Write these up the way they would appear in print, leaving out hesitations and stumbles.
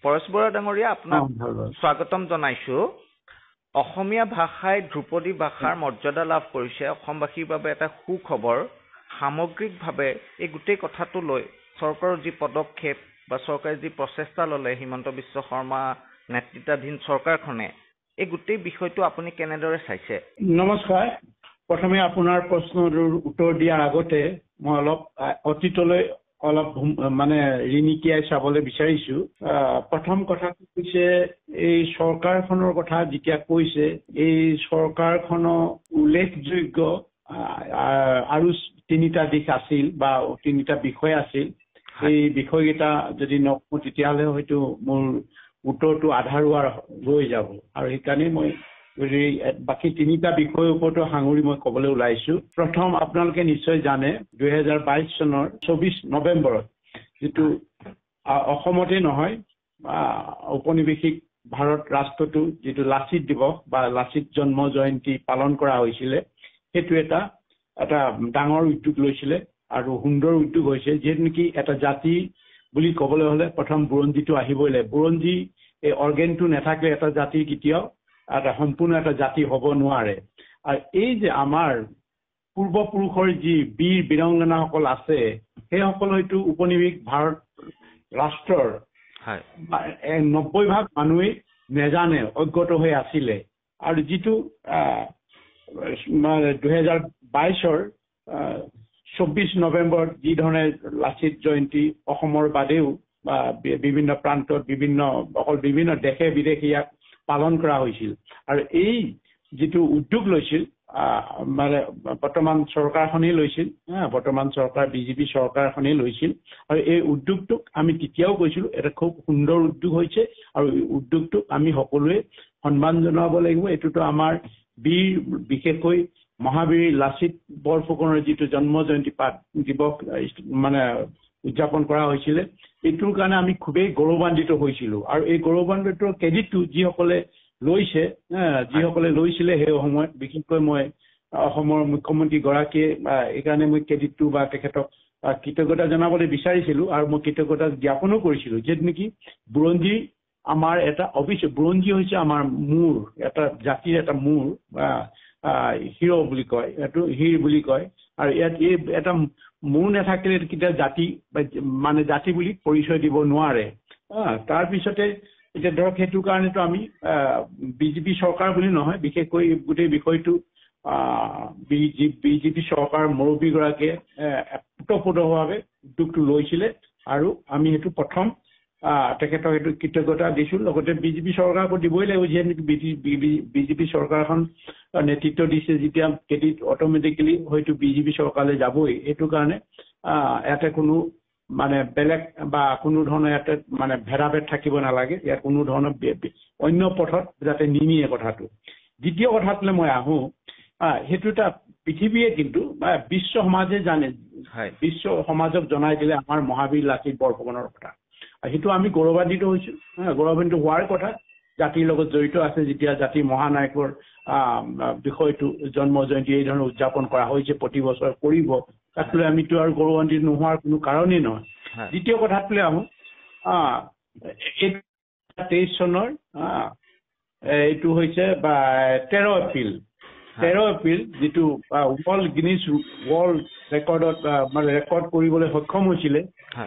পৰেশ বৰা ডাঙৰীয়া আপোনাক স্বাগতম জনাইছো। অসমীয়া ভাষাই ধ্ৰুপদী ভাষাৰ মৰ্যাদা লাভ কৰিছে অসমবাসীৰ বাবে এটা সুখবৰ। সামগ্ৰিকভাৱে এই গোটেই কথাটো লৈ চৰকাৰৰ যি পদক্ষেপ বা চৰকাৰে যি প্ৰচেষ্টা ল'লে হিমন্ত বিশ্ব শৰ্মা নেতৃত্বাধীন চৰকাৰখনে, এই গোটেই বিষয়টো আপুনি কেনেদৰে চাইছে? নমস্কাৰ। প্ৰথমে আপোনাৰ প্ৰশ্নৰ উত্তৰ দিয়াৰ আগতে মই অলপ অতীতলৈ অলপ মানে ৰিনিকিয়াই চাবলৈ বিচাৰিছো। প্ৰথম কথাটো হৈছে এই চৰকাৰখনৰ কথা যেতিয়া কৈছে, এই চৰকাৰখনৰ উল্লেখযোগ্য আৰু তিনিটা দিশ আছিল বা তিনিটা বিষয় আছিল। এই বিষয়কেইটা যদি নকওঁ তেতিয়াহ'লে হয়তো মোৰ উত্তৰটো আধাৰুৱা ৰৈ যাব, আৰু সেইকাৰণে মই বাকী তিনিটা বিষয়ৰ ওপৰতো সাঙুৰি মই ক'বলৈ ওলাইছো। প্ৰথম, আপোনালোকে নিশ্চয় জানে 2022 চনৰ 24 নৱেম্বৰত যিটো অসমতে নহয় ঔপনিৱেশিক ভাৰত ৰাষ্ট্ৰটো যিটো লাচিত দিৱস বা লাচিত জন্ম জয়ন্তী পালন কৰা হৈছিলে, সেইটো এটা ডাঙৰ উদ্যোগ লৈছিলে আৰু সুন্দৰ উদ্যোগ হৈছে। যিহেতু নেকি এটা জাতি বুলি ক'বলৈ হ'লে প্ৰথম বুৰঞ্জীটো আহিবই লাগে। বুৰঞ্জী এই অৰ্গেনটো নাথাকিলে এটা জাতি কেতিয়াও এটা সম্পূৰ্ণ এটা জাতি হ'ব নোৱাৰে। আৰু এই যে আমাৰ পূৰ্বপুৰুষৰ যি বীৰ বীৰাংগনাসকল আছে, সেইসকল হয়তো উপনিৱেশ ভাৰত ৰাষ্ট্ৰৰ 90% মানুহেই নেজানে, অজ্ঞত হৈ আছিলে। আৰু যিটো 2022-ৰ 24 নৱেম্বৰত যি ধৰণে লাচিত জয়ন্তী অসমৰ বাদেও বা বিভিন্ন প্ৰান্তত বিভিন্ন দেশে বিদেশে ইয়াক পালন কৰা হৈছিল। আৰু এই যিটো উদ্যোগ লৈছিল মানে বৰ্তমান চৰকাৰখনেই লৈছিল, বৰ্তমান চৰকাৰ বিজেপি চৰকাৰখনেই লৈছিল। আৰু এই উদ্যোগটোক আমি তেতিয়াও কৈছিলো এটা খুব সুন্দৰ উদ্যোগ হৈছে, আৰু এই উদ্যোগটোক আমি সকলোৱে সন্মান জনাব লাগিব। এইটোতো আমাৰ বিশেষকৈ মহাবীৰ লাচিত বৰফুকনৰ যিটো জন্ম জয়ন্তী দিৱস মানে উদযাপন কৰা হৈছিলে, এইটোৰ কাৰণে আমি খুবেই গৌৰৱান্বিত হৈছিলো। আৰু এই গৌৰৱান্বিত ক্ৰেডিটটো যিসকলে লৈছিলে সেই সময়ত, বিশেষকৈ মই অসমৰ মুখ্যমন্ত্ৰী গৰাকীয়ে এইকাৰণে মই ক্ৰেডিটটো বা তেখেতক কৃতজ্ঞতা জনাবলৈ বিচাৰিছিলো, আৰু মই কৃতজ্ঞতা জ্ঞাপনো কৰিছিলো। যিহেতু নেকি বুৰঞ্জী আমাৰ এটা বুৰঞ্জী হৈছে আমাৰ মূৰ, এটা জাতিৰ এটা মূৰ বা হিৰ বুলি কয়, এইটো হিৰ বুলি কয়। আৰু ইয়াত এই এটা মূৰ নাথাকিলে কেতিয়া জাতি মানে জাতি বুলি পৰিচয় দিব নোৱাৰে। তাৰপিছতে এতিয়া ধৰক সেইটো কাৰণেতো আমি বিজেপি চৰকাৰ বুলি নহয়, বিশেষকৈ গোটেই বিষয়টো বিজেপি চৰকাৰ মুৰব্বীগৰাকীয়ে ওতঃপ্ৰোতভাৱে উদ্যোগটো লৈছিলে, আৰু আমি সেইটো প্ৰথম তেখেতক সেইটো কৃতজ্ঞতা দিছো। লগতে বিজেপি চৰকাৰকো দিবই লাগিব, যিহেতু বিজেপি চৰকাৰখন নেতৃত্ব দিছে যেতিয়া ক্ৰেডিট অট'মেটিকেলি হয়তো বিজেপি চৰকাৰলৈ যাবই। সেইটো কাৰণে ইয়াতে কোনো মানে বেলেগ বা কোনো ধৰণৰ ইয়াতে মানে ভেদাভেদ থাকিব নালাগে। ইয়াত কোনো ধৰণৰ অন্য পথত যাতে নিনিয়ে কথাটো। দ্বিতীয় কথাটোলৈ মই আহোঁ, সেইটো এটা পৃথিৱীয়ে কিন্তু বিশ্ব সমাজে জানে, বিশ্ব সমাজক জনাই দিলে আমাৰ মহাবীৰ লাচিত বৰফুকনৰ কথা। সেইটো আমি গৌৰৱান্বিত হৈছো। গৌৰৱান্বিত হোৱাৰ কথা জাতিৰ লগত জড়িত আছে, যেতিয়া জাতিৰ মহানায়কৰ বিষয়টো জন্ম জয়ন্তী এই ধৰণে উদযাপন কৰা হৈছে, প্ৰতি বছৰ কৰিব, তাক লৈ আমিতো আৰু গৌৰৱান্বিত নোহোৱাৰ কোনো কাৰণেই নহয়। দ্বিতীয় কথাটোলৈ আহোঁ, 23 চনৰ এইটো হৈছে 13 এপ্ৰিল যিটো ৱৰ্ল্ড ৰেকৰ্ডত মানে ৰেকৰ্ড কৰিবলৈ সক্ষম হৈছিলে।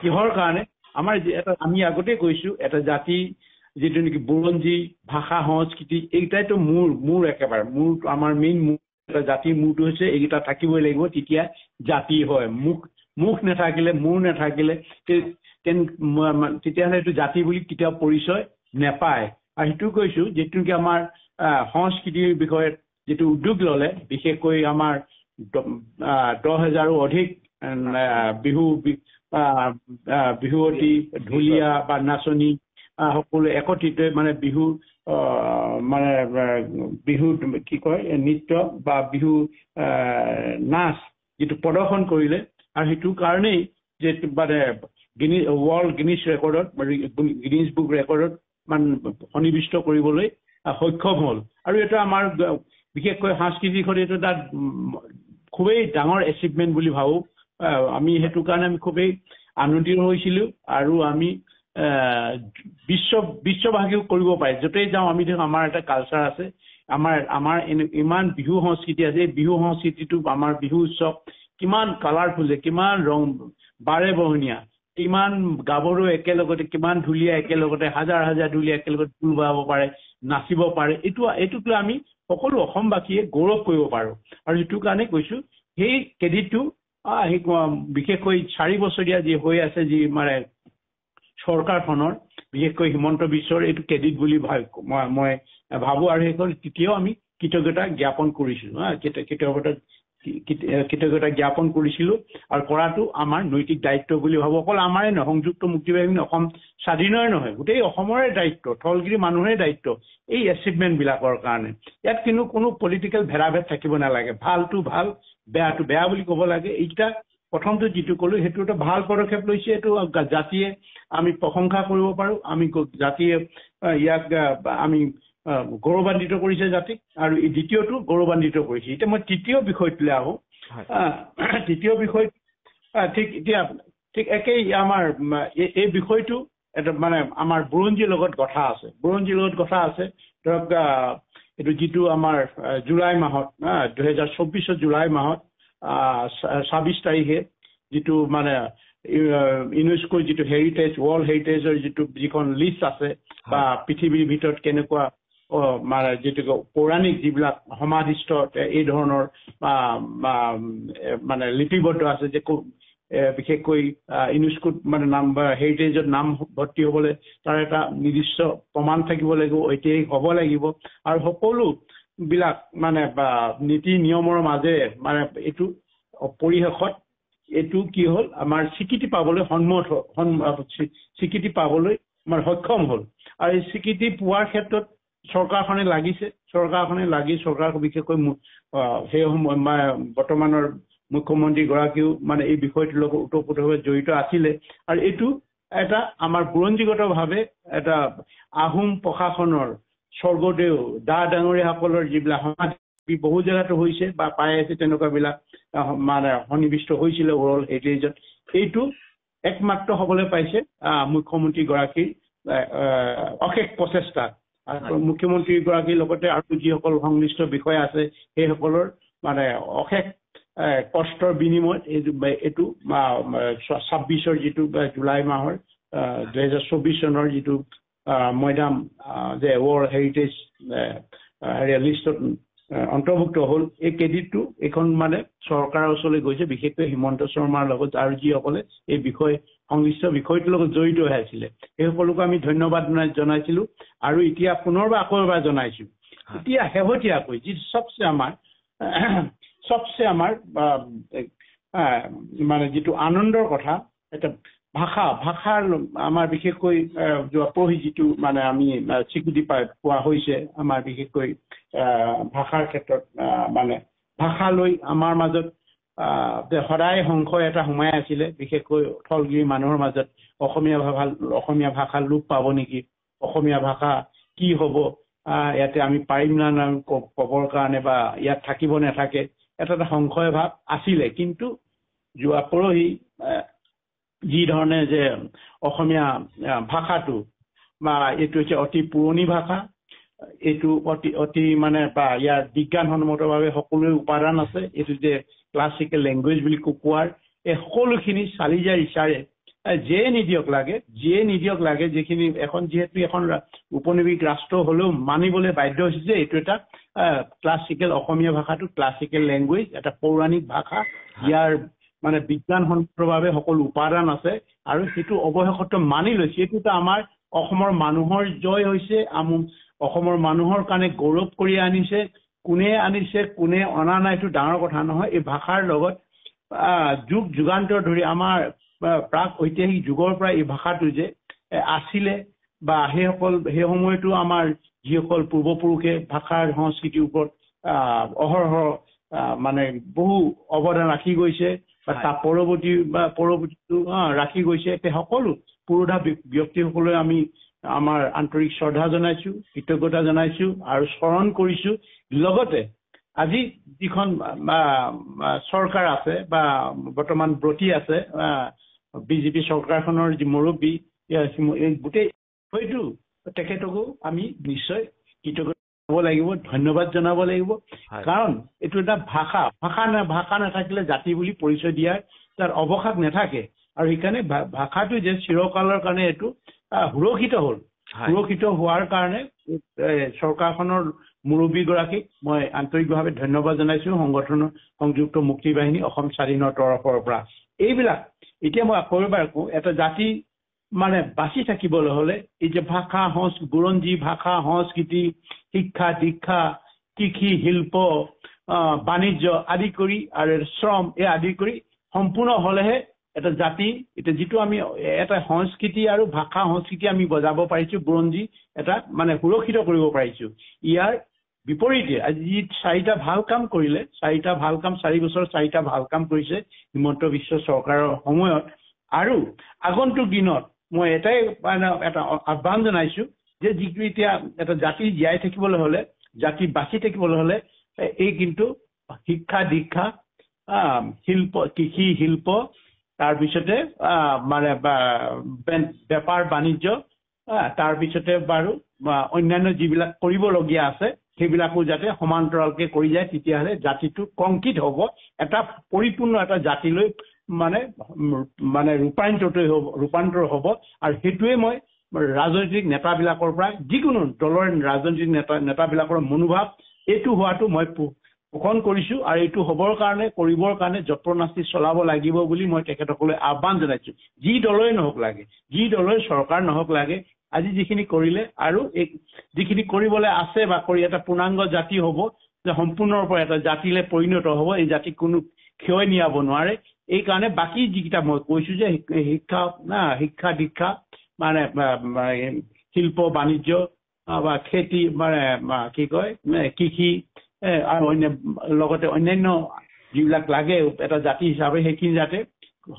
কিহৰ কাৰণে? আমাৰ আমি আগতে কৈছো এটা জাতি যিটো নেকি বুৰঞ্জী, ভাষা, সংস্কৃতি এইকেইটাইতো মূৰ একেবাৰে মূৰ, আমাৰ মেইন মূৰ। এটা জাতিৰ মূৰটো হৈছে এইকেইটা থাকিবই লাগিব, তেতিয়া জাতি হয়। মুখ নাথাকিলে, মূৰ নাথাকিলে তেতিয়াহ'লে এইটো জাতি বুলি কেতিয়াও পৰিচয় নেপায়। আৰু সেইটো কৈছো যিটো নেকি আমাৰ সংস্কৃতিৰ বিষয়ে যিটো উদ্যোগ ল'লে, বিশেষকৈ আমাৰ 10,000ৰো অধিক বিহুৱতী, ঢুলীয়া বা নাচনী সকলো একত্ৰিত মানে বিহু কি কয় নৃত্য বা বিহু নাচ যিটো প্ৰদৰ্শন কৰিলে। আৰু সেইটো কাৰণেই যে মানে ৱৰ্ল্ড গিনিছ বুক ৰেকৰ্ডত মানে সন্নিৱিষ্ট কৰিবলৈ সক্ষম হ'ল। আৰু এটা আমাৰ বিশেষকৈ সাংস্কৃতিক এইটো এটা খুবেই ডাঙৰ এচিভমেণ্ট বুলি ভাবোঁ আমি। সেইটো কাৰণে আমি খুবেই আনন্দিত হৈছিলোঁ, আৰু আমি বিশ্বভাগীও কৰিব পাৰে য'তেই যাওঁ আমি দেখোন আমাৰ এটা কালচাৰ আছে আমাৰ ইমান বিহু সংস্কৃতি আছে এই বিহু সংস্কৃতিটো আমাৰ বিহু উৎসৱ কিমান কালাৰফুল কিমান ৰং বাৰে বৰণীয়া কিমান গাভৰু একেলগতে কিমান ঢুলীয়া একেলগতে হাজাৰ হাজাৰ ঢুলীয়া একেলগতে ঢোল বজাব পাৰে নাচিব পাৰে এইটোক লৈ আমি সকলো অসমবাসীয়ে গৌৰৱ কৰিব পাৰোঁ আৰু এইটো কাৰণে কৈছোঁ সেই ক্ৰেডিটটো বিশেষকৈ 4 বছৰীয়া যি হৈ আছে যি মানে চৰকাৰখনৰ বিশেষকৈ হিমন্ত বিশ্বৰ এইটো ক্ৰেডিট বুলি মই ভাবোঁ আৰু সেইখন তেতিয়াও আমি কৃতজ্ঞতা জ্ঞাপন কৰিছিলোঁ কৃতজ্ঞতা জ্ঞাপন কৰিছিলোঁ আৰু কৰাটো আমাৰ নৈতিক দায়িত্ব বুলি ভাবোঁ অকল আমাৰে নহয় সংযুক্ত মুক্তি বাহিনী অসম স্বাধীনৰে নহয় গোটেই অসমৰে দায়িত্ব থলগিৰি মানুহৰে দায়িত্ব এই এচিভমেণ্টবিলাকৰ কাৰণে ইয়াত কিন্তু কোনো পলিটিকেল ভেদাভেদ থাকিব নালাগে ভালটো ভাল বেয়াটো বেয়া বুলি ক'ব লাগে এইকেইটা প্ৰথমটো যিটো ক'লোঁ সেইটো এটা ভাল পদক্ষেপ লৈছে এইটো জাতিয়ে আমি প্ৰশংসা কৰিব পাৰোঁ আমি জাতিয়ে ইয়াক আমি গৌৰৱান্বিত কৰিছে জাতিক আৰু দ্বিতীয়টো গৌৰৱান্বিত কৰিছে এতিয়া মই তৃতীয় বিষয়টোলৈ আহোঁ তৃতীয় বিষয় ঠিক একেই আমাৰ এই বিষয়টো এটা মানে আমাৰ বুৰঞ্জীৰ লগত কথা আছে ধৰক এইটো যিটো আমাৰ জুলাই মাহত 2024 জুলাই মাহত 26 তাৰিখে যিটো মানে ইউনেস্কোৰ যিটো ৱৰ্ল্ড হেৰিটেজৰ যিখন লিষ্ট আছে বা পৃথিৱীৰ ভিতৰত কেনেকুৱা মানে যিটো পৌৰাণিক যিবিলাক সমাধিস্থ এই ধৰণৰ মানে লিপিবদ্ধ আছে যে বিশেষকৈ ইউনেস্কোত মানে নাম বা হেৰিটেজত নাম ভৰ্তি হ'বলৈ তাৰ এটা নিৰ্দিষ্ট প্ৰমাণ থাকিব লাগিব ঐতিহাসিক হ'ব লাগিব আৰু সকলোবিলাক মানে বা নীতি নিয়মৰ মাজেৰে মানে এইটো পৰিশেষত এইটো কি হ'ল আমাৰ স্বীকৃতি পাবলৈ স্বীকৃতি পাবলৈ আমাৰ সক্ষম হ'ল আৰু এই স্বীকৃতি পোৱাৰ ক্ষেত্ৰত চৰকাৰখনে চৰকাৰ বিশেষকৈ সেই সময় বৰ্তমানৰ মুখ্যমন্ত্ৰীগৰাকীও মানে এই বিষয়টোৰ লগত ওতঃপ্ৰোতভাৱে জড়িত আছিলে আৰু এইটো এটা আমাৰ বুৰঞ্জীগতভাৱে এটা আহোম প্ৰশাসনৰ স্বৰ্গদেউ ডাঙৰীয়াসকলৰ যিবিলাক সমাধি বহু জেগাতো হৈছে বা পাই আছে তেনেকুৱাবিলাক মানে সন্নিৱিষ্ট হৈছিলে ৱৰ্ল্ড হেৰিটেজত এইটো একমাত্ৰ হ'বলৈ পাইছে মুখ্যমন্ত্ৰীগৰাকীৰ অশেষ প্ৰচেষ্টা মুখ্যমন্ত্ৰীগৰাকীৰ লগতে আৰু যিসকল সংশ্লিষ্ট বিষয় আছে সেইসকলৰ মানে অশেষ কষ্টৰ বিনিময়ত এইটো 26 যিটো জুলাই মাহৰ 2024 চনৰ যিটো মৈদাম যে ৱৰ্ল্ড হেৰিটেজ লিষ্টত অন্তৰ্ভুক্ত হ'ল এই ক্ৰেডিটটো এইখন মানে চৰকাৰৰ ওচৰলৈ গৈছে বিশেষকৈ হিমন্ত শৰ্মাৰ লগত আৰু যিসকলে এই সংশ্লিষ্ট বিষয়টোৰ লগত জড়িত হৈ আছিলে সেই সকলোকে আমি ধন্যবাদ জনাইছিলোঁ আৰু এতিয়া পুনৰবাৰ আকৌ এবাৰ জনাইছোঁ এতিয়া শেহতীয়াকৈ যি চবচে আমাৰ মানে যিটো আনন্দৰ কথা এটা ভাষাৰ আমাৰ বিশেষকৈ যোৱা পৰহি যিটো মানে আমি স্বীকৃতি পোৱা হৈছে আমাৰ বিশেষকৈ ভাষাৰ ক্ষেত্ৰত মানে ভাষালৈ আমাৰ মাজত সদায় সংশয় এটা সোমাই আছিলে বিশেষকৈ থলগিৰি মানুহৰ মাজত অসমীয়া ভাষা লোপ পাব নেকি অসমীয়া ভাষা কি হ'ব ইয়াতে আমি পাৰিম না ক'বৰ কাৰণে বা ইয়াত থাকিব নাথাকে এটা সংশয় ভাৱ আছিলে কিন্তু যোৱা পৰহি যি ধৰণে যে অসমীয়া ভাষাটো বা এইটো হৈছে অতি পুৰণি ভাষা এইটো অতি মানে বা ইয়াৰ বিজ্ঞানসন্মতভাৱে সকলো উপাদান আছে এইটো যে ক্লাছিকেল লেংগুৱেজ বুলি কোৱাৰ এই সকলোখিনি চালি যায় ইচাৰে যিয়ে নিদিয়ক লাগে যিখিনি যিহেতু এখন উপনিবেশিক ৰাষ্ট্ৰ হ'লেও মানিবলৈ বাধ্য হৈছে যে এইটো এটা ক্লাছিকেল অসমীয়া ভাষাটো ক্লাছিকেল লেংগুৱেজ এটা পৌৰাণিক ভাষা ইয়াৰ মানে বিজ্ঞানসন্মতভাৱে সকলো উপাদান আছে আৰু সেইটো অৱশেষত মানি লৈছে এইটো আমাৰ অসমৰ মানুহৰ জয় হৈছে অসমৰ মানুহৰ কাৰণে গৌৰৱ কৰি আনিছে কোনে অনা নাই এইটো ডাঙৰ কথা নহয় এই ভাষাৰ লগত যুগান্তৰ ধৰি আমাৰ প্ৰাক ঐতিহাসিক যুগৰ পৰা এই ভাষাটো যে আছিলে বা সেই সময়তো আমাৰ যিসকল পূৰ্বপুৰুষে ভাষাৰ সংস্কৃতিৰ ওপৰত অহৰহ মানে বহু অৱদান ৰাখি গৈছে বা তাৰ পৰৱৰ্তীটো ৰাখি গৈছে সকলো পুৰোধা ব্যক্তিসকললৈ আমি আমাৰ আন্তৰিক শ্ৰদ্ধা জনাইছোঁ কৃতজ্ঞতা জনাইছোঁ আৰু স্মৰণ কৰিছোঁ লগতে আজি যিখন চৰকাৰ আছে বা বৰ্তমান ব্ৰতী আছে বিজেপি চৰকাৰখনৰ যি মুৰব্বী এই গোটেই হয়তো তেখেতকো আমি নিশ্চয় কৃতজ্ঞ হ'ব লাগিব, ধন্যবাদ জনাব লাগিব। কাৰণ এইটো এটা ভাষা নাথাকিলে জাতি বুলি পৰিচয় দিয়াৰ তাৰ অৱকাশ নাথাকে। আৰু সেইকাৰণে ভাষাটো যে চিৰকালৰ কাৰণে এইটো সুৰক্ষিত হ'ল। সুৰক্ষিত হোৱাৰ কাৰণে চৰকাৰখনৰ মুৰব্বীগৰাকীক মই আন্তৰিকভাৱে ধন্যবাদ জনাইছো, সংগঠনৰ সংযুক্ত মুক্তি বাহিনী, অসম স্বাধীনৰ তৰফৰ পৰা। এইবিলাক এতিয়া মই আকৌ এবাৰ কওঁ, এটা জাতি মানে বাচি থাকিবলৈ হ'লে এই যে ভাষা বুৰঞ্জী, ভাষা, সংস্কৃতি, শিক্ষা, দীক্ষা, কৃষি, শিল্প, বাণিজ্য আদি কৰি আৰু শ্ৰম এই আদি কৰি সম্পূৰ্ণ হ'লেহে এটা জাতি, এতিয়া যিটো আমি এটা সংস্কৃতি আৰু ভাষা সংস্কৃতি আমি বজাব পাৰিছো, বুৰঞ্জী এটা মানে সুৰক্ষিত কৰিব পাৰিছো। ইয়াৰ বিপৰীতে আজি 4টা ভাল কাম কৰিলে, 4 বছৰ 4টা ভাল কাম কৰিছে হিমন্ত বিশ্ব চৰকাৰৰ সময়ত। আৰু আগন্তুক দিনত মই এটাই মানে এটা আহ্বান জনাইছো যে যিটো এতিয়া এটা জাতি জীয়াই থাকিবলৈ হ'লে, জাতি বাচি থাকিবলৈ হ'লে এই কিন্তু শিক্ষা, দীক্ষা, শিল্প, কৃষি, শিল্প, তাৰপিছতে মানে বেপাৰ বাণিজ্য, তাৰপিছতে বাৰু অন্যান্য যিবিলাক কৰিবলগীয়া আছে সেইবিলাকো যাতে সমান্তৰালকে কৰি যায়, তেতিয়াহ'লে জাতিটো কংক্ৰিট হ'ব, এটা পৰিপূৰ্ণ এটা জাতিলৈ মানে ৰূপান্তৰ হ'ব। আৰু সেইটোৱে মই ৰাজনৈতিক নেতাবিলাকৰ পৰা, যিকোনো দলৰ ৰাজনৈতিক নেতাবিলাকৰ মনোভাৱ এইটো হোৱাটো মই পোষণ কৰিছো। আৰু এইটো কৰিবৰ কাৰণে যত্ননাস্তি চলাব লাগিব বুলি মই তেখেতসকলে আহ্বান জনাইছো। যি দলই নহওক লাগে, যি দলই চৰকাৰ নহওক লাগে, আজি যিখিনি কৰিলে আৰু যিখিনি কৰিবলৈ আছে বা কৰি এটা পূৰ্ণাংগ জাতি হ'ব, যে সম্পূৰ্ণৰ পৰা এটা জাতিলৈ পৰিণত হ'ব, এই জাতিক কোনো ক্ষয় নিয়াব নোৱাৰে। এই কাৰণে বাকী যিকেইটা মই কৈছো যে শিক্ষা, দীক্ষা, মানে শিল্প, বাণিজ্য বা খেতি, মানে কি কয় কৃষি, আৰু লগতে অন্যান্য যিবিলাক লাগে এটা জাতি হিচাপে, সেইখিনি যাতে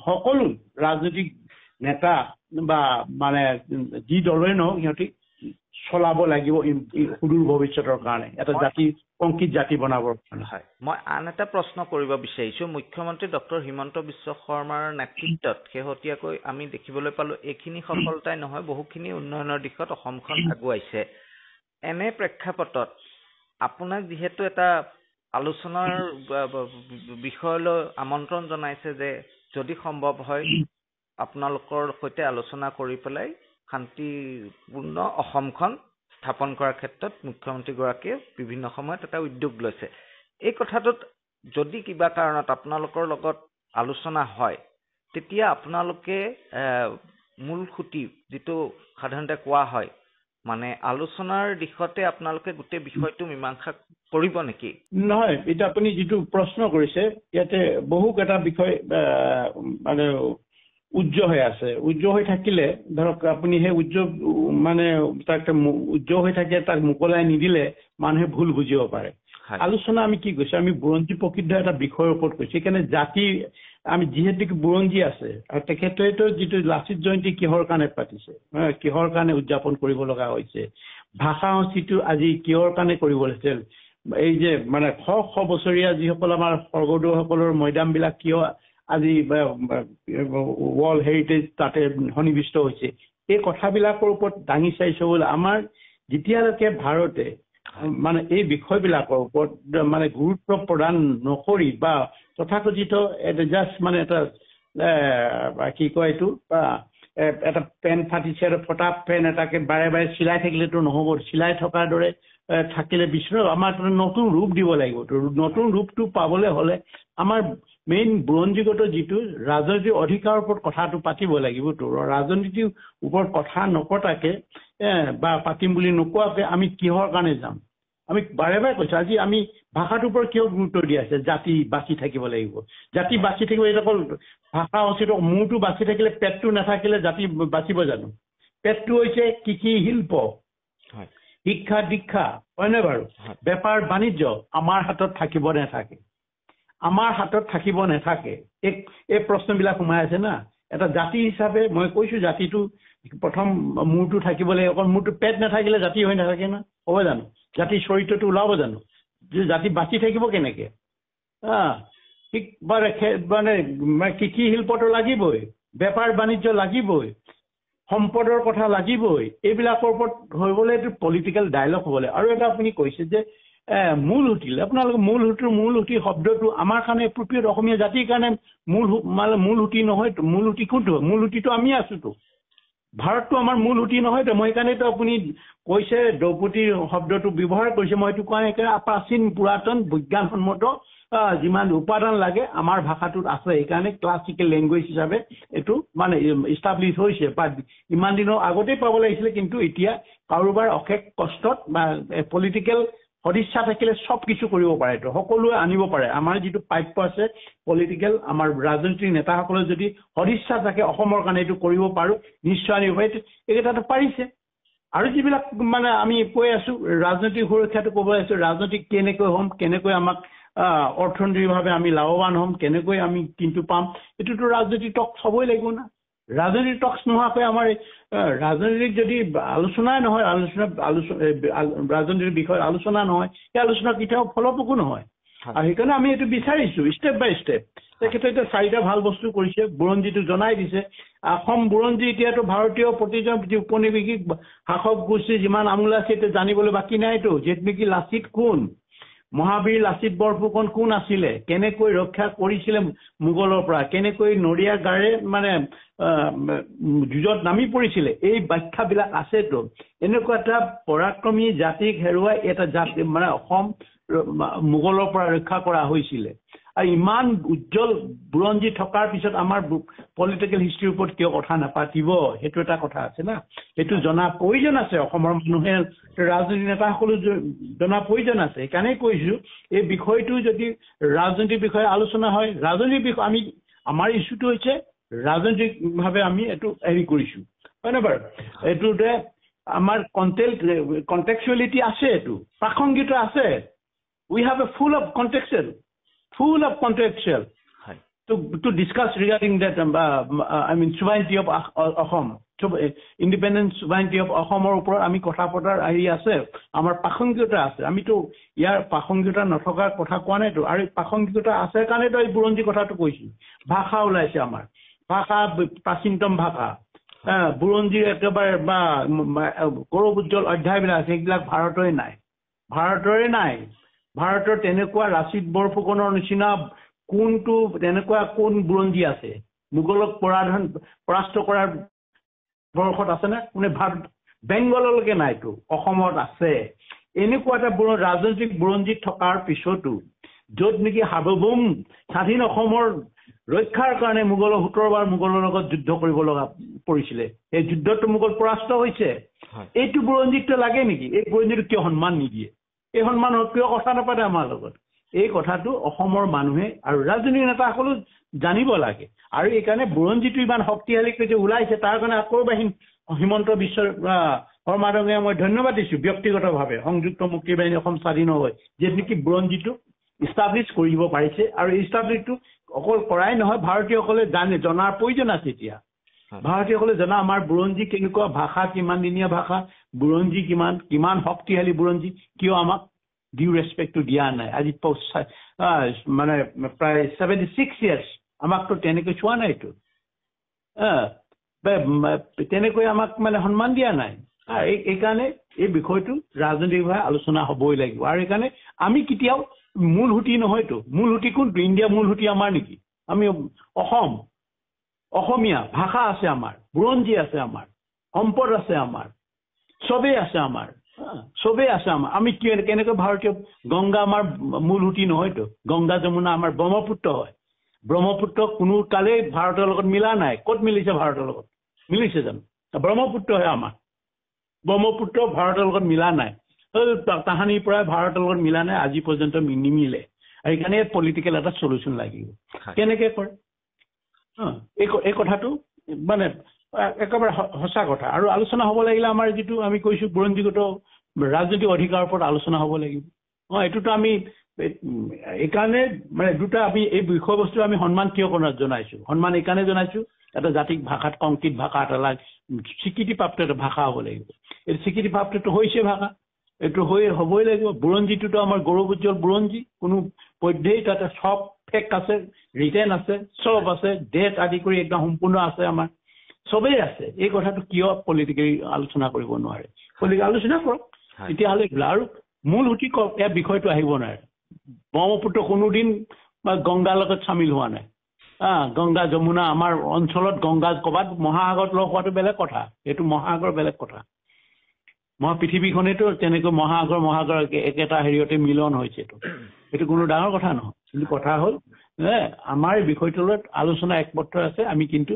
সকলো ৰাজনৈতিক নেতা বা মানে যি দলৰে নহওক সিহঁতি চলাব লাগিব সুদূৰ ভৱিষ্যতৰ কাৰণে, এটা জাতি কংক্ৰিট জাতি বনাবৰ কাৰণে। হয়, মই আন এটা প্ৰশ্ন কৰিব বিচাৰিছো। মুখ্যমন্ত্ৰী ডক্টৰ হিমন্ত বিশ্ব শৰ্মাৰ নেতৃত্বত শেহতীয়াকৈ আমি দেখিবলৈ পালো এইখিনি সফলতাই নহয়, বহুখিনি উন্নয়নৰ দিশত অসমখন আগুৱাইছে। এনে প্ৰেক্ষাপটত আপোনাক যিহেতু এটা আলোচনাৰ বিষয়লৈ আমন্ত্ৰণ জনাইছে যে যদি সম্ভৱ হয় আপোনালোকৰ সৈতে আলোচনা কৰি পেলাই শান্তিপূৰ্ণ অসমখন স্থাপন কৰাৰ ক্ষেত্ৰত মুখ্যমন্ত্ৰীগৰাকীয়ে বিভিন্ন সময়ত এটা উদ্যোগ লৈছে। এই কথাটোত যদি কিবা কাৰণত আপোনালোকৰ লগত আলোচনা হয়, তেতিয়া আপোনালোকে মূল খুঁটি যিটো সাধাৰণতে কোৱা হয়, মানে আলোচনাৰ দিশতে আপোনালোকে গোটেই বিষয়টো মীমাংসা কৰিব নেকি? নহয়, এতিয়া আপুনি যিটো প্ৰশ্ন কৰিছে ইয়াতে বহু এটা বিষয় মানে উজ্জ্বল হৈ আছে। উজ্জ্বল হৈ থাকিলে ধৰক আপুনি সেই তাক উজ্জ্বল হৈ থাকে, তাক মোকলাই নিদিলে মানুহে ভুল বুজিব পাৰে। আলোচনা আমি কি কৈছো, আমি বুৰঞ্জী প্ৰসিদ্ধ এটা বিষয়ৰ ওপৰত কৈছো। সেইকাৰণে জাতি আমি যিহেতু বুৰঞ্জী আছে, আৰু তেখেতেতো যিটো লাচিত জয়ন্তী কিহৰ কাৰণে পাতিছে, কিহৰ কাৰণে উদযাপন কৰিব লগা হৈছে, ভাষা সংস্কৃতি আজি কিহৰ কাৰণে কৰিব লাগিছিল, এই যে মানে শ বছৰীয়া যিসকল আমাৰ স্বৰ্গদেউসকলৰ মৈদামবিলাক কিয় আজি ৱৰ্ল্ড হেৰিটেজ তাতে সন্নিৱিষ্ট হৈছে, এই কথাবিলাকৰ ওপৰত দাঙি চাইছে বোলে আমাৰ যেতিয়ালৈকে ভাৰতে মানে এই বিষয়বিলাকৰ ওপৰত মানে গুৰুত্ব প্ৰদান নকৰি বা তথাকথিত জাষ্ট মানে এটা কি কয় এইটো এটা পেন ফাটিছে আৰু ফটা পেন এটাকে বাৰে বাৰে চিলাই থাকিলেতো নহ'ব। চিলাই থকাৰ দৰে থাকিলে আমাৰ নতুন ৰূপ দিব লাগিব। নতুন ৰূপটো পাবলৈ হ'লে আমাৰ মেইন বুৰঞ্জীগত যিটো ৰাজনৈতিক অধিকাৰৰ ওপৰত কথাটো পাতিব লাগিব। ৰাজনীতিৰ ওপৰত কথা নপতাকে বা পাতিম বুলি নোকোৱাকে আমি কিহৰ কাৰণে যাম? আমি বাৰে বাৰে কৈছো, আজি আমি ভাষাটোৰ ওপৰত কিয় গুৰুত্ব দি আছে? জাতি বাচি থাকিব লাগিব, জাতি বাচি থাকিব। এইটো অকল ভাষা অচিত মূৰটো বাচি থাকিলে পেটটো নাথাকিলে জাতি বাচিব জানো? পেটটো হৈছে কৃষি, শিল্প, শিক্ষা, দীক্ষা, হয়নে বাৰু? বেপাৰ বাণিজ্য আমাৰ হাতত থাকিব নাথাকে, আমাৰ হাতত থাকিব নাথাকে। এই প্ৰশ্নবিলাক সোমাই আছে না। এটা জাতি হিচাপে মই কৈছো জাতিটো প্ৰথম মূৰটো থাকিব লাগে। অকল মূৰটো পেট নাথাকিলে জাতি হৈ নাথাকে না, হ'ব জানো? জাতিৰ চৰিত্ৰটো ওলাব জানো? জাতি বাচি থাকিব কেনেকে? মানে কৃষি শিল্পটো লাগিবই, বেপাৰ বাণিজ্য লাগিবই, সম্পদৰ কথা লাগিবই এইবিলাকৰ ওপৰত হ'বলৈ এইটো পলিটিকেল ডায়লগ হ'বলৈ আৰু এটা আপুনি কৈছে যে মূল সুঁতি আপোনালোকে মূল সুঁতি শব্দটো আমাৰ কাৰণে এপ্ৰপ্ৰিয়েট অসমীয়া জাতিৰ কাৰণে মূল সুঁতি নহয়তো মূল সুঁতি কোনটো মূল সুঁতিটো আমি আছোতো ভাৰতটো আমাৰ মূল সুঁতি নহয়তো মই সেইকাৰণেতো আপুনি কৈছে দ্ৰৌপদীৰ শব্দটো ব্যৱহাৰ কৰিছে মই এইটো কোৱা প্ৰাচীন পুৰাতন বিজ্ঞানসন্মত যিমান উপাদান লাগে আমাৰ ভাষাটোত আছে সেইকাৰণে ক্লাছিকেল লেংগুৱেজ হিচাপে এইটো মানে ইষ্টাব্লিছ হৈছে বা ইমান দিনৰ আগতেই পাব লাগিছিলে কিন্তু এতিয়া কাৰোবাৰ অশেষ কষ্টত বা পলিটিকেল সদিচ্ছা থাকিলে সব কিছু কৰিব পাৰে এইটো সকলোৱে আনিব পাৰে আমাৰ যিটো প্ৰাপ্য আছে পলিটিকেল আমাৰ ৰাজনৈতিক নেতাসকলে যদি সদিচ্ছা থাকে অসমৰ কাৰণে এইটো কৰিব পাৰোঁ নিশ্চয় আনিব পাৰে এইকেইটাটো পাৰিছে আৰু যিবিলাক মানে আমি কৈ আছো ৰাজনৈতিক সুৰক্ষাটো ক'ব আছো ৰাজনৈতিক কেনেকৈ হ'ম কেনেকৈ আমাক অৰ্থনৈতিকভাৱে আমি লাভৱান হ'ম কেনেকৈ আমি কিন্তু পাম এইটোতো ৰাজনৈতিক টক্স হ'বই লাগিব না ৰাজনৈতিক টক্স নোহোৱাকৈ আমাৰ ৰাজনৈতিক যদি আলোচনাই নহয় ৰাজনৈতিক বিষয়ত আলোচনা নহয় সেই আলোচনা কেতিয়াও ফলপ্ৰসূ নহয় আৰু সেইকাৰণে আমি এইটো বিচাৰিছো ষ্টেপ বাই ষ্টেপ তেখেতে এতিয়া 4টা ভাল বস্তু কৰিছে বুৰঞ্জীটো জনাই দিছে অসম বুৰঞ্জী এতিয়াতো ভাৰতীয় প্ৰতিজন উপনিবেশিক শাসক গোষ্ঠী যিমান আমোল আছে সেইটো জানিবলৈ বাকী নাইতো যিহেতু নেকি লাচিত কোন মহাবীৰ লাচিত বৰফুকন কোন আছিলে কেনেকৈ ৰক্ষা কৰিছিলে মোগলৰ পৰা কেনেকৈ নৰিয়া গাৰে মানে যুঁজত নামি পৰিছিলে এই ব্যাখ্যাবিলাক আছেতো এনেকুৱা এটা পৰাক্ৰমী জাতিক হেৰুৱাই এটা জাতি মানে অসম মোগলৰ পৰা ৰক্ষা কৰা হৈছিলে আৰু ইমান উজ্জ্বল বুৰঞ্জী থকাৰ পিছত আমাৰ পলিটিকেল হিষ্ট্ৰীৰ ওপৰত কিয় কথা নাপাতিব সেইটো এটা কথা আছে না সেইটো জনা প্ৰয়োজন আছে অসমৰ মানুহে ৰাজনৈতিক নেতাসকলো জনা প্ৰয়োজন আছে সেইকাৰণে কৈছোঁ এই বিষয়টো যদি ৰাজনৈতিক বিষয়ে আলোচনা হয় ৰাজনৈতিক বিষয় আমি আমাৰ ইছ্যুটো হৈছে ৰাজনৈতিকভাৱে আমি এইটো হেৰি কৰিছোঁ হয়নে বাৰু এইটোতে আমাৰ কণ্টেক্সুৱেলিটি আছে এইটো প্ৰাসংগিকতা আছে we have a full of contextual to discuss regarding that sovereignty of Assam independence sovereignty of Assam ওপৰত আমি কথা পতাৰ আহি আছে আমাৰ প্ৰাসংগিকতা আছে আমিতো ইয়াৰ প্ৰাসংগিকতা নথকাৰ কথা কোৱা নাইতো আৰু প্ৰাসংগিকতা আছে কাৰণেতো এই বুৰঞ্জী কথাটো কৈছোঁ ভাষা ওলাইছে আমাৰ ভাষা প্ৰাচীনতম ভাষা বুৰঞ্জীৰ একেবাৰে বা গৌৰৱ উজ্জ্বল অধ্যায়বিলাক আছে সেইবিলাক ভাৰতৰে নাই ভাৰতৰ তেনেকুৱা লাচিত বৰফুকনৰ নিচিনা কোনটো তেনেকুৱা কোন বুৰঞ্জী আছে মোগলক পৰাস্ত কৰাৰ বৰ্ষত আছে নে কোনে ভাৰত বেংগললৈকে নাইতো অসমত আছে এনেকুৱা এটা ৰাজনৈতিক বুৰঞ্জী থকাৰ পিছতো য'ত নেকি সাৰ্বভৌম স্বাধীন অসমৰ ৰক্ষাৰ কাৰণে মোগলৰ 17 বাৰ মোগলৰ লগত যুদ্ধ কৰিব লগা পৰিছিলে এই যুদ্ধটো মোগল পৰাস্ত হৈছে এইটো বুৰঞ্জীটো লাগে নেকি এই বুৰঞ্জীটো কিয় সন্মান নিদিয়ে এই সন্মানৰ কিয় কথা নাপাতে আমাৰ লগত এই কথাটো অসমৰ মানুহে আৰু ৰাজনৈতিক নেতাসকলো জানিব লাগে আৰু এইকাৰণে বুৰঞ্জীটো ইমান শক্তিশালীকৈ যে ওলাইছে তাৰ কাৰণে আকৌ হিমন্ত বিশ্ব শৰ্মাডঙে মই ধন্যবাদ দিছোঁ ব্যক্তিগতভাৱে সংযুক্ত মুক্তি বাহিনী অসম স্বাধীন হয় যিটো নেকি বুৰঞ্জীটো ইষ্টাব্লিছ কৰিব পাৰিছে আৰু ইষ্টাব্লিছটো অকল কৰাই নহয় ভাৰতীয়সকলে জনাৰ প্ৰয়োজন আছে এতিয়া ভাৰতীয়সকলে জনা আমাৰ বুৰঞ্জী কেনেকুৱা ভাষা কিমান দিনীয়া ভাষা বুৰঞ্জী কিমান শক্তিশালী বুৰঞ্জী কিয় আমাক ডিউ ৰেচপেক্টটো দিয়া নাই আজি মানে প্ৰায় 76 ইয়াৰ্ছ আমাকতো তেনেকৈ চোৱা নাইতো তেনেকৈ আমাক মানে সন্মান দিয়া নাই এইকাৰণে এই বিষয়টো ৰাজনৈতিকভাৱে আলোচনা হ'বই লাগিব আৰু এইকাৰণে আমি কেতিয়াও মূল সুঁতি নহয়তো মূল সুঁতি কোনটো ইণ্ডিয়া মূল সুঁতি আমাৰ নেকি আমি অসমীয়া ভাষা আছে আমাৰ বুৰঞ্জী আছে আমাৰ সম্পদ আছে আমাৰ চবেই আছে আমাৰ আমি কেনেকৈ ভাৰতীয় গংগা আমাৰ মূল সুঁতি নহয়তো গংগা যমুনা আমাৰ ব্ৰহ্মপুত্ৰ হয় ব্ৰহ্মপুত্ৰ কোনো কালেই ভাৰতৰ লগত মিলা নাই ক'ত মিলিছে ভাৰতৰ লগত মিলিছে জানো ব্ৰহ্মপুত্ৰ হয় আমাৰ ব্ৰহ্মপুত্ৰ ভাৰতৰ লগত মিলা নাই তাহানিৰ পৰা ভাৰতৰ লগত মিলা নাই আজি পৰ্যন্ত নিমিলে সেইকাৰণে পলিটিকেল এটা চলিউশ্যন লাগিব কেনেকৈ কৰে এই কথাটো মানে একেবাৰে সঁচা কথা আৰু আলোচনা হ'ব লাগিলে আমাৰ যিটো আমি কৈছোঁ বুৰঞ্জীগত ৰাজনৈতিক অধিকাৰৰ ওপৰত আলোচনা হ'ব লাগিব এইটোতো আমি এইকাৰণে মানে দুটা আমি এই বিষয়বস্তু আমি সন্মান কিয় জনাইছোঁ সন্মান এইকাৰণে জনাইছোঁ এটা জাতিক ভাষাত কংক্ৰিট ভাষা এটা স্বীকৃতিপ্ৰাপ্ত এটা ভাষা হ'ব লাগিব এই স্বীকৃতিপ্ৰাপ্তটো হৈছে ভাষা এইটো হ'বই লাগিব বুৰঞ্জীটোতো আমাৰ গৌৰৱ উজ্জ্বল বুৰঞ্জী কোনো পধ্যেই তাতে সব ফেক্ট আছে ৰিটেন আছে চব আছে ডেট আদি কৰি একদম সম্পূৰ্ণ আছে আমাৰ চবেই আছে এই কথাটো কিয় পলিটিকেলি আলোচনা কৰিব নোৱাৰে পলিটিকেল আলোচনা কৰক তেতিয়াহ'লে আৰু মূল সুঁতি ইয়াৰ বিষয়টো আহিব নোৱাৰে ব্ৰহ্মপুত্ৰ কোনোদিন গংগাৰ লগত চামিল হোৱা নাই গংগা যমুনা আমাৰ অঞ্চলত গংগা ক'ৰবাত মহাসাগৰত লগ হোৱাটো বেলেগ কথা এইটো মহাসাগৰ বেলেগ কথা পৃথিৱীখনেতো তেনেকৈ মহাসাগৰ একেটা হেৰিয়তে মিলন হৈছে এইটো কোনো ডাঙৰ কথা নহয় কিন্তু কথা হ'ল আমাৰ এই বিষয়টোৰ আলোচনা একপত্ৰ আছে আমি কিন্তু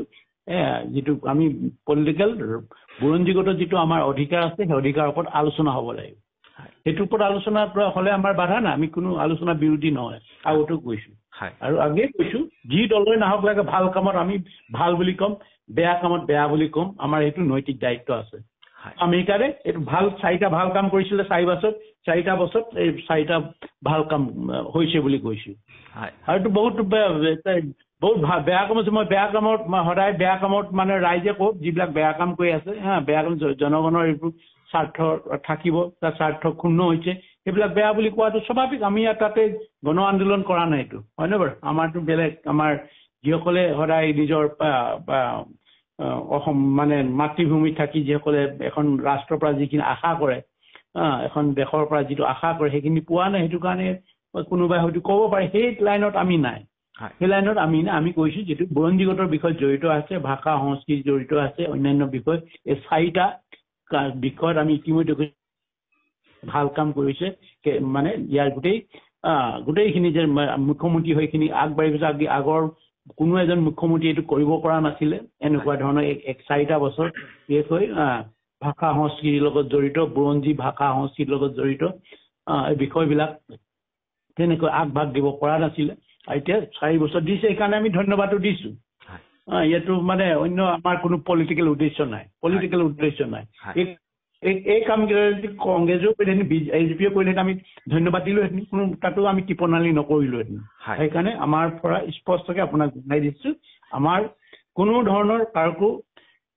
যিটো আমি পলিটিকেল বুৰঞ্জীগত যিটো আমাৰ অধিকাৰ আছে সেই অধিকাৰৰ ওপৰত আলোচনা হ'ব লাগিব সেইটোৰ ওপৰত আলোচনা হ'লে আমাৰ বাধা নাই আমি কোনো আলোচনা বিৰোধী নহয় আগতো কৈছোঁ আৰু আগেয়ে কৈছোঁ যি দললৈ নাহক লাগে ভাল কামত আমি ভাল বুলি ক'ম বেয়া কামত বেয়া বুলি ক'ম আমাৰ এইটো নৈতিক দায়িত্ব আছে আমেৰিকাৰে এইটো ভাল 4টা ভাল কাম কৰিছিলে 4 বছৰত এই 4টা ভাল কাম হৈছে বুলি কৈছোঁ আৰু এইটো বহুত বেয়া কাম আছে মই বেয়া কামত সদায় বেয়া কামত মানে ৰাইজে কওক যিবিলাক বেয়া কাম কৰি আছে বেয়া কাম জনগণৰ এইবোৰ স্বাৰ্থ থাকিব তাৰ স্বাৰ্থ ক্ষুণ্ণ হৈছে সেইবিলাক বেয়া বুলি কোৱাটো স্বাভাৱিক আমি তাতে গণ আন্দোলন কৰা নাই এইটো হয়নে বাৰু আমাৰতো বেলেগ আমাৰ যিসকলে সদায় নিজৰ অসম মানে মাতৃভূমিত থাকি যিসকলে এখন ৰাষ্ট্ৰৰ পৰা যিখিনি আশা কৰে এখন দেশৰ পৰা যিটো আশা কৰে সেইখিনি পোৱা নাই সেইটো কাৰণে কোনোবাই হয়তো ক'ব পাৰে সেই লাইনত আমি নাই সেই লাইনত আমি কৈছোঁ যিটো বুৰঞ্জীগতৰ বিষয়ত জড়িত আছে ভাষা সংস্কৃতি জড়িত আছে অন্যান্য বিষয় এই 4টা বিষয়ত আমি ইতিমধ্যে ভাল কাম কৰিছে মানে ইয়াৰ গোটেইখিনি যে মুখ্যমন্ত্ৰী হৈখিনি আগবাঢ়ি গৈছে আগৰ কোনো এজন মুখ্যমন্ত্ৰী এইটো কৰিব পৰা নাছিলে এনেকুৱা ধৰণৰ 4টা বছৰ শেষ হৈ ভাষা সংস্কৃতিৰ লগত জড়িত বুৰঞ্জী ভাষা সংস্কৃতিৰ লগত জড়িত এই বিষয়বিলাক তেনেকৈ আগভাগ দিব পৰা নাছিলে এতিয়া 4 বছৰ দিছে সেইকাৰণে আমি ধন্যবাদো দিছোঁ ইয়াতো মানে অন্য আমাৰ কোনো পলিটিকেল উদ্দেশ্য নাই এই কামকেইটা যদি কংগ্ৰেছেও কৰিলেহেঁতেন AJPও কৰিলেহেঁতেন আমি ধন্যবাদ দিলোহেঁতেন কোনো তাতো আমি টিপনালি নকৰিলোহেঁতেন সেইকাৰণে আমাৰ পৰা স্পষ্টকৈ আপোনাক জনাই দিছোঁ আমাৰ কোনো ধৰণৰ কাকো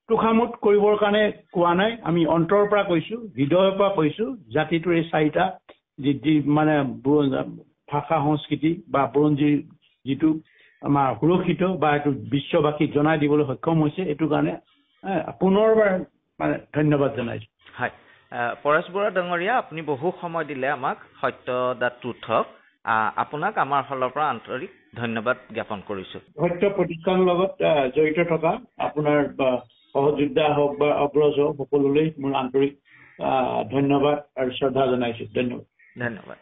তোষামোদ কৰিবৰ কাৰণে কোৱা নাই আমি অন্তৰৰ পৰা কৈছোঁ হৃদয়ৰ পৰা কৈছোঁ জাতিটোৰ এই 4টা মানে ভাষা সংস্কৃতি বা বুৰঞ্জীৰ যিটো আমাৰ সুৰক্ষিত বা এইটো বিশ্ববাসীক জনাই দিবলৈ সক্ষম হৈছে এইটো কাৰণে পুনৰবাৰ মানে ধন্যবাদ জনাইছোঁ পৰেশ বৰা ডাঙৰীয়া আপুনি বহু সময় দিলে আমাক সত্য দা ট্ৰুথক আপোনাক আমাৰ ফালৰ পৰা আন্তৰিক ধন্যবাদ জ্ঞাপন কৰিছোঁ সত্য প্ৰতিষ্ঠানৰ লগত জড়িত থকা আপোনাৰ সহযোদ্ধা হওক বা অগ্ৰজ হওক সকলোলৈ মোৰ আন্তৰিক ধন্যবাদ আৰু শ্ৰদ্ধা জনাইছোঁ ধন্যবাদ